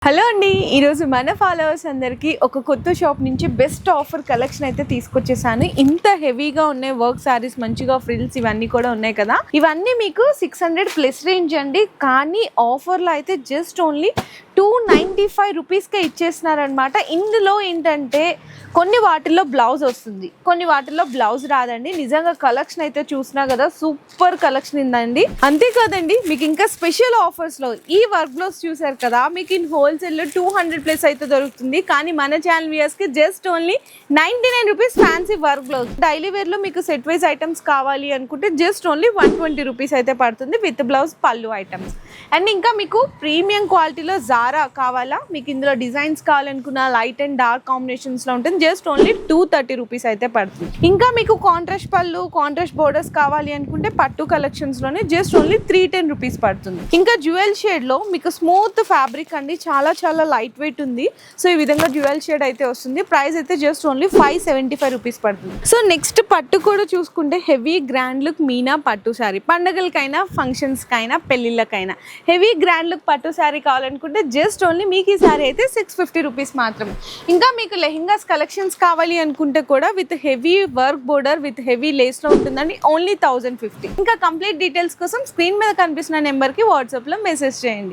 Hello అండి, ఈరోజు మన ఫాలోవర్స్ అందరికీ ఒక కొత్త షాప్ నుంచి బెస్ట్ ఆఫర్ కలెక్షన్ అయితే తీసుకొచ్చేసాను. ఇంత హెవీగా ఉన్నాయి వర్క్ సారీస్, మంచిగా ఫ్రిల్స్ ఇవన్నీ కూడా ఉన్నాయి కదా. ఇవన్నీ మీకు 600 ప్లస్ రేంజ్ అండి. కానీ ఆఫర్లో అయితే జస్ట్ ఓన్లీ 295 రూపీస్కే ఇచ్చేస్తున్నారనమాట. ఇందులో ఏంటంటే కొన్ని వాటిల్లో బ్లౌజ్ వస్తుంది, కొన్ని వాటిల్లో బ్లౌజ్ రాదండి. నిజంగా కలెక్షన్ అయితే చూసినా కదా, సూపర్ కలెక్షన్ ఉందండి. అంతేకాదండి, మీకు ఇంకా స్పెషల్ ఆఫర్స్లో ఈ వర్క్ బ్లౌజ్ చూసారు కదా, మీకు ఇన్ హోల్సేల్లో 200 ప్లస్ అయితే దొరుకుతుంది. కానీ మన ఛానల్ వ్యూయర్స్కి just only 99 rupees fancy work blouse. Daily వేర్లో మీకు సెట్ వైజ్ ఐటమ్స్ కావాలి అనుకుంటే జస్ట్ ఓన్లీ 120 రూపీస్ అయితే పడుతుంది విత్ బ్లౌజ్, పళ్ళు ఐటమ్స్. అండ్ ఇంకా మీకు ప్రీమియం క్వాలిటీలో జారా కావాలా, మీకు ఇందులో డిజైన్స్ కావాలనుకున్న లైట్ అండ్ డార్క్ కాంబినేషన్స్లో ఉంటుంది, జస్ట్ ఓన్లీ 230 రూపీస్ అయితే పడుతుంది. ఇంకా మీకు కాంట్రాస్ట్ పళ్ళు, కాంట్రాస్ట్ బోర్డర్స్ కావాలి అనుకుంటే పట్టు కలెక్షన్స్లోనే జస్ట్ ఓన్లీ 310 రూపీస్ పడుతుంది. ఇంకా జ్యువెల్ షేడ్లో మీకు స్మూత్ ఫ్యాబ్రిక్ అండి, చాలా చాలా లైట్ వెయిట్ ఉంది. సో ఈ విధంగా జ్యువెల్ షేడ్ అయితే వస్తుంది. ప్రైస్ అయితే జస్ట్ ఓన్లీ 575 రూపీస్ పడుతుంది. సో నెక్స్ట్ పట్టు కూడా చూసుకుంటే హెవీ గ్రాండ్ లుక్ మీనా పట్టు శారీ, పండగలకైనా ఫంక్షన్స్కైనా పెళ్ళిళ్ళకైనా హెవీ గ్రాండ్ లుక్ పట్టు శారీ కావాలనుకుంటే జస్ట్ ఓన్లీ మీకు ఈ శారీ అయితే 650 రూపీస్ మాత్రమే. ఇంకా మీకు లెహెంగాస్ కలెక్షన్స్ కావాలి అనుకుంటే కూడా with heavy work border with heavy లేస్లో ఉంటుందండి, ఓన్లీ 1050. ఇంకా కంప్లీట్ డీటెయిల్స్ కోసం స్క్రీన్ మీద కనిపిస్తున్న నెంబర్కి వాట్సాప్లో మెసేజ్ చేయండి.